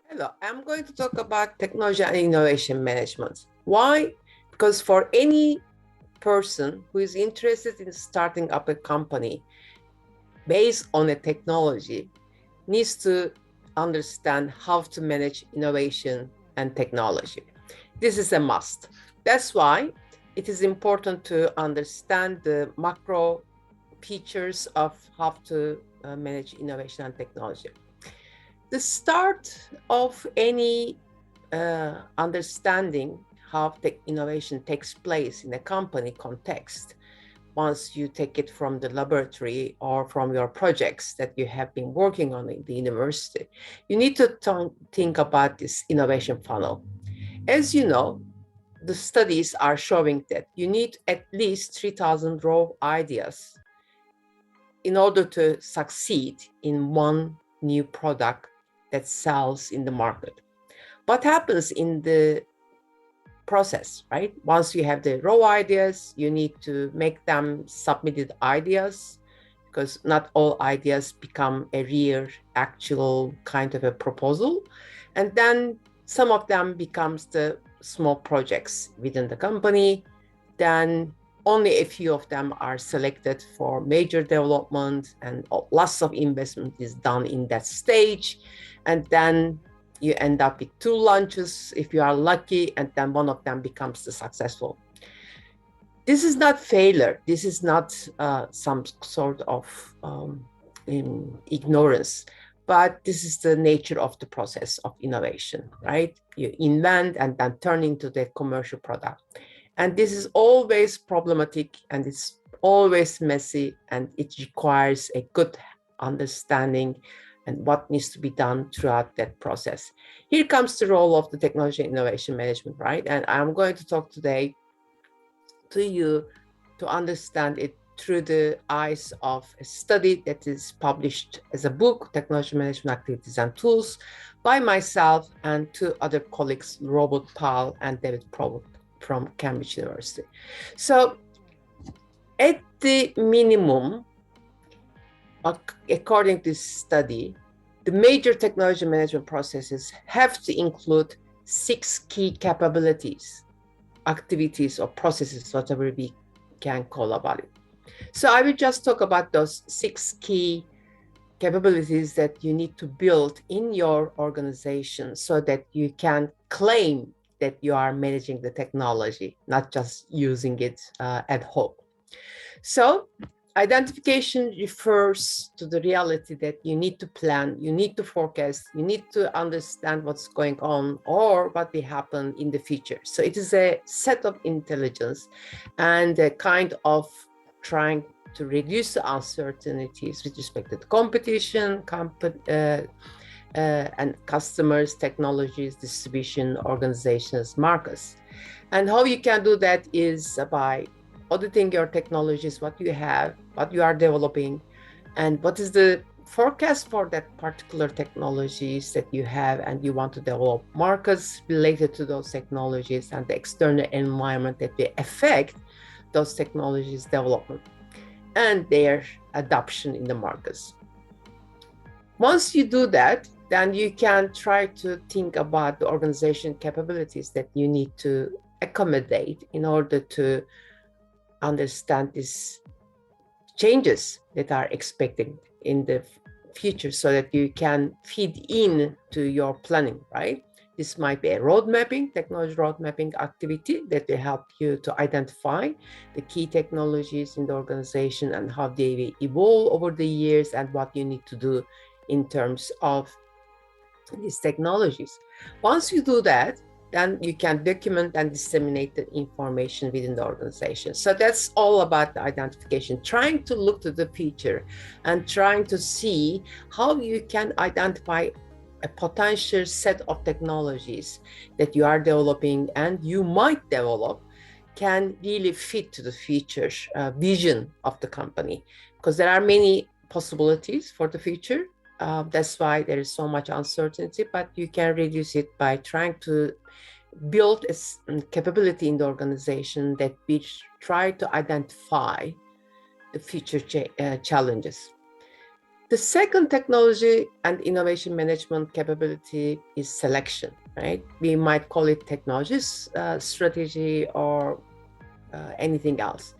Hello, I'm going to talk about technology and innovation management. Why? Because for any person who is interested in starting up a company based on a technology needs to understand how to manage innovation and technology. This is a must. That's why it is important to understand the macro features of how to manage innovation and technology. The start of any understanding how tech innovation takes place in a company context, once you take it from the laboratory or from your projects that you have been working on in the university, you need to think about this innovation funnel. As you know, the studies are showing that you need at least 3,000 raw ideas in order to succeed in one new product that sells in the market. What happens in the process, right? Once you have the raw ideas, you need to make them submitted ideas, because not all ideas become a real, actual kind of a proposal. And then some of them becomes the small projects within the company. Then only a few of them are selected for major development, and lots of investment is done in that stage. And then you end up with two launches if you are lucky, and then one of them becomes the successful. This is not failure. This is not some sort of ignorance, but this is the nature of the process of innovation, right? You invent and then turn into the commercial product. And this is always problematic, and it's always messy, and it requires a good understanding and what needs to be done throughout that process. Here comes the role of the technology innovation management, right? And I'm going to talk today to you to understand it through the eyes of a study that is published as a book, Technology Management Activities and Tools, by myself and two other colleagues, Robert Powell and David Probert from Cambridge University. So at the minimum, according to this study, the major technology management processes have to include 6 key capabilities, activities, or processes, whatever we can call about it. So I will just talk about those 6 key capabilities that you need to build in your organization so that you can claim that you are managing the technology, not just using it ad hoc. So identification refers to the reality that you need to plan, you need to forecast, you need to understand what's going on or what will happen in the future. So it is a set of intelligence and a kind of trying to reduce the uncertainties with respect to the competition, and customers, technologies, distribution, organizations, markets. And how you can do that is by auditing your technologies, what you have, what you are developing, and what is the forecast for that particular technologies that you have and you want to develop, markets related to those technologies, and the external environment that will affect those technologies development and their adoption in the markets. Once you do that, then you can try to think about the organization capabilities that you need to accommodate in order to understand these changes that are expected in the future so that you can feed in to your planning, right? This might be a road mapping, technology road mapping activity that will help you to identify the key technologies in the organization and how they will evolve over the years and what you need to do in terms of these technologies. Once you do that, then you can document and disseminate the information within the organization. So that's all about the identification, trying to look to the future and trying to see how you can identify a potential set of technologies that you are developing and you might develop can really fit to the future vision of the company, because there are many possibilities for the future. That's why there is so much uncertainty, but you can reduce it by trying to build a capability in the organization that we try to identify the future challenges. The second technology and innovation management capability is selection, right? We might call it technology strategy or anything else.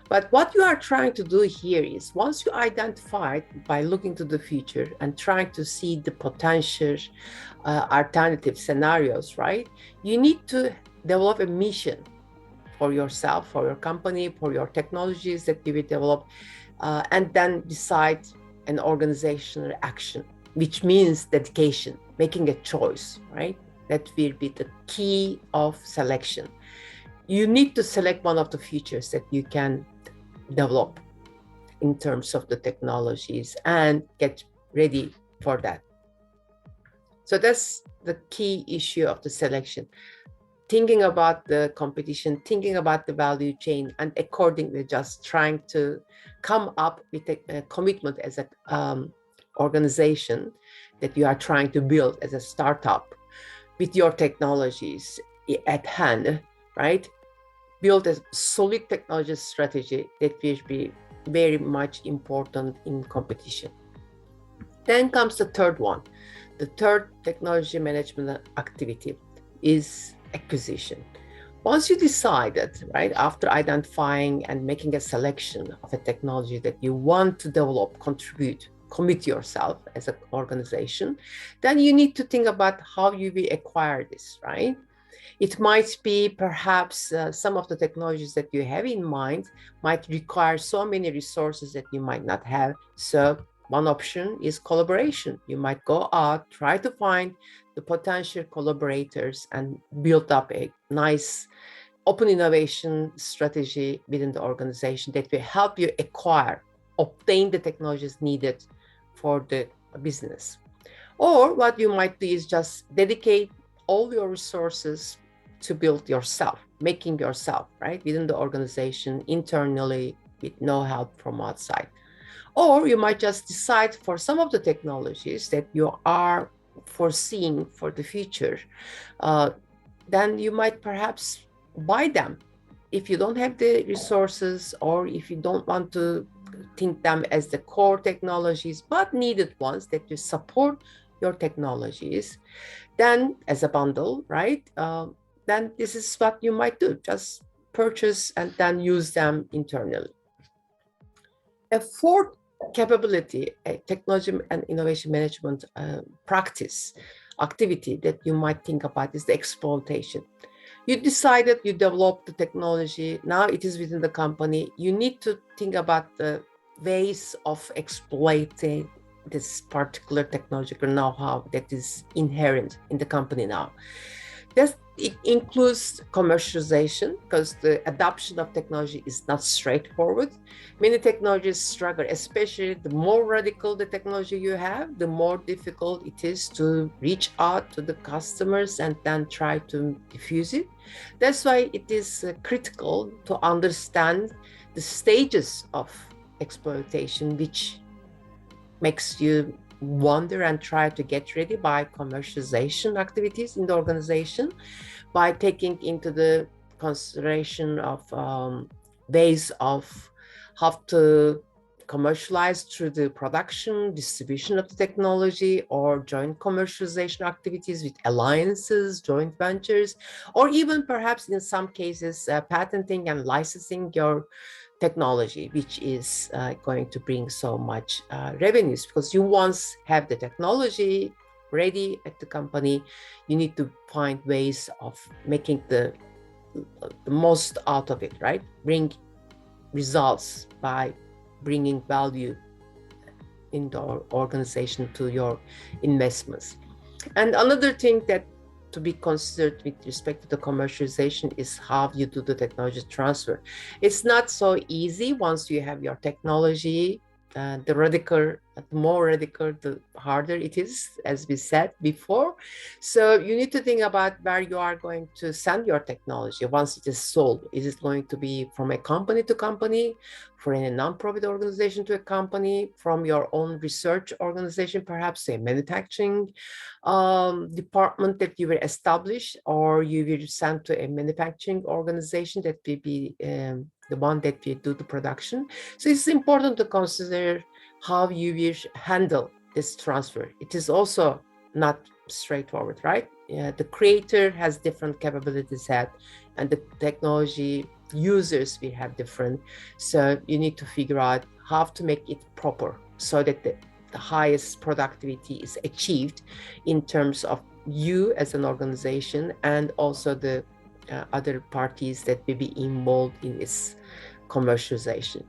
But what you are trying to do here is once you identify it by looking to the future and trying to see the potential alternative scenarios, right? You need to develop a mission for yourself, for your company, for your technologies that you will develop, and then decide an organizational action, which means dedication, making a choice, right? That will be the key of selection. You need to select one of the features that you can develop in terms of the technologies and get ready for that. So that's the key issue of the selection. Thinking about the competition, thinking about the value chain, and accordingly just trying to come up with a commitment as an organization that you are trying to build as a startup with your technologies at hand, right? Build a solid technology strategy that will be very much important in competition. Then comes the third one. The third technology management activity is acquisition. Once you decided, right, after identifying and making a selection of a technology that you want to develop, contribute, commit yourself as an organization, then you need to think about how you will acquire this, right? It might be perhaps some of the technologies that you have in mind might require so many resources that you might not have. So one option is collaboration. You might go out, try to find the potential collaborators and build up a nice open innovation strategy within the organization that will help you obtain the technologies needed for the business. Or what you might do is just dedicate all your resources to build yourself, making yourself, right, within the organization, internally, with no help from outside. Or you might just decide for some of the technologies that you are foreseeing for the future, then you might perhaps buy them. If you don't have the resources or if you don't want to think them as the core technologies, but needed ones that you support your technologies, then as a bundle, right? Then this is what you might do. Just purchase and then use them internally. A fourth capability, a technology and innovation management practice, activity that you might think about is the exploitation. You decided, you developed the technology, now it is within the company. You need to think about the ways of exploiting this particular technological know-how that is inherent in the company now. It includes commercialization because the adoption of technology is not straightforward. Many technologies struggle, especially the more radical the technology you have, the more difficult it is to reach out to the customers and then try to diffuse it. That's why it is critical to understand the stages of exploitation, which makes you wonder and try to get ready by commercialization activities in the organization, by taking into the consideration of ways of how to commercialize through the production, distribution of the technology, or joint commercialization activities with alliances, joint ventures, or even perhaps in some cases, patenting and licensing your technology, which is going to bring so much revenues, because you once have the technology ready at the company, you need to find ways of making the most out of it, right? Bring results by bringing value in the organization to your investments. And another thing that to be considered with respect to the commercialization is how you do the technology transfer. It's not so easy once you have your technology. The more radical, the harder it is, as we said before. So you need to think about where you are going to send your technology once it is sold. Is it going to be from a company to company, from a non-profit organization to a company, from your own research organization, perhaps a manufacturing department that you will establish, or you will send to a manufacturing organization that will be the one that will do the production. So it's important to consider how you will handle this transfer. It is also not straightforward, right? The creator has different capabilities set, and the technology users will have different. So you need to figure out how to make it proper so that the highest productivity is achieved in terms of you as an organization and also the other parties that will be involved in its commercialization.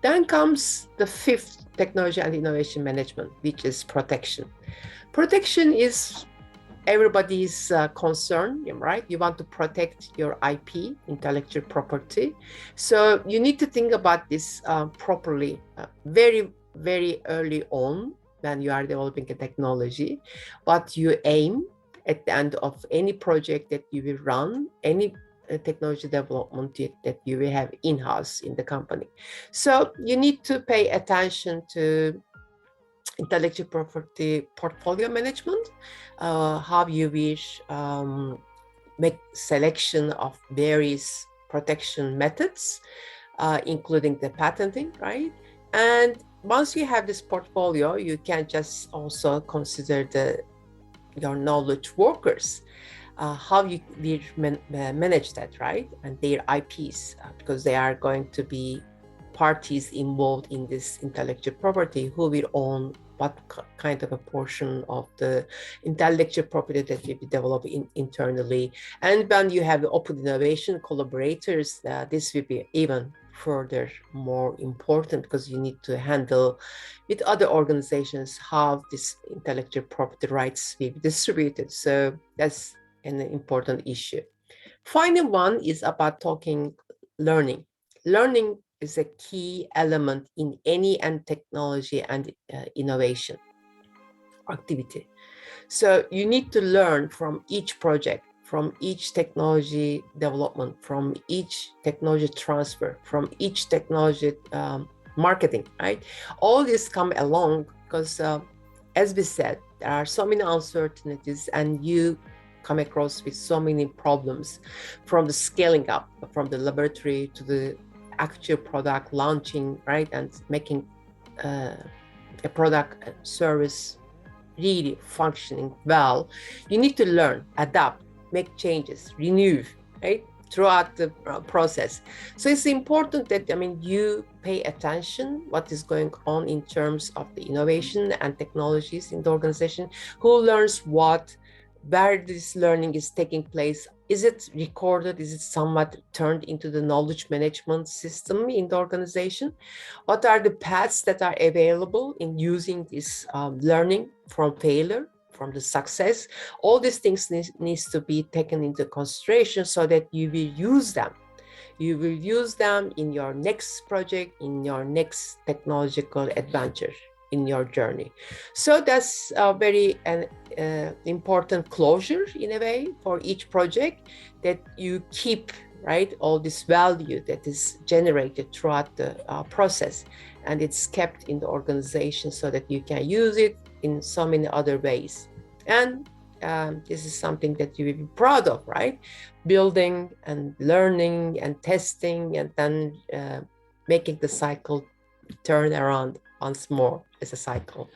Then comes the fifth technology and innovation management, which is protection. Protection is everybody's concern, right? You want to protect your IP, intellectual property. So you need to think about this properly, very, very early on when you are developing a technology. What you aim at the end of any project that you will run, any technology development that you will have in-house in the company. So you need to pay attention to intellectual property portfolio management, how you wish make selection of various protection methods, including the patenting, right? And once you have this portfolio, you can just also consider your knowledge workers, how you will manage that, right? And their IPs, because they are going to be parties involved in this intellectual property who will own what kind of a portion of the intellectual property that will be developed internally. And when you have open innovation collaborators, this will be even further more important because you need to handle with other organizations how this intellectual property rights will be distributed. So that's an important issue. Final one is about talking learning. Learning is a key element in any technology and innovation activity. So you need to learn from each project, from each technology development, from each technology transfer, from each technology marketing, right? All this come along because, as we said, there are so many uncertainties and you come across with so many problems from the scaling up, from the laboratory to the actual product launching, right? And making a product service really functioning well. You need to learn, adapt, make changes, renew, right? Throughout the process. So it's important that, you pay attention what is going on in terms of the innovation and technologies in the organization, who learns what, where this learning is taking place. Is it recorded? Is it somewhat turned into the knowledge management system in the organization? What are the paths that are available in using this learning from failure, from the success? All these things needs to be taken into consideration so that you will use them. You will use them in your next project, in your next technological adventure, in your journey. So that's a very important closure in a way for each project, that you keep, right, all this value that is generated throughout the process, and it's kept in the organization so that you can use it in so many other ways. And this is something that you will be proud of, right? Building and learning and testing, and then making the cycle turn around once more as a cycle.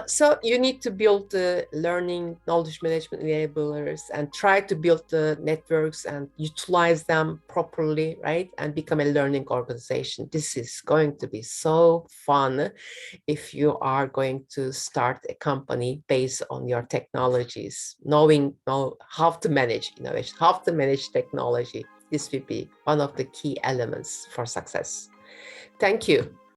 So you need to build the learning, knowledge management enablers and try to build the networks and utilize them properly, right? And become a learning organization. This is going to be so fun if you are going to start a company based on your technologies, knowing how to manage innovation, how to manage technology. This will be one of the key elements for success. Thank you.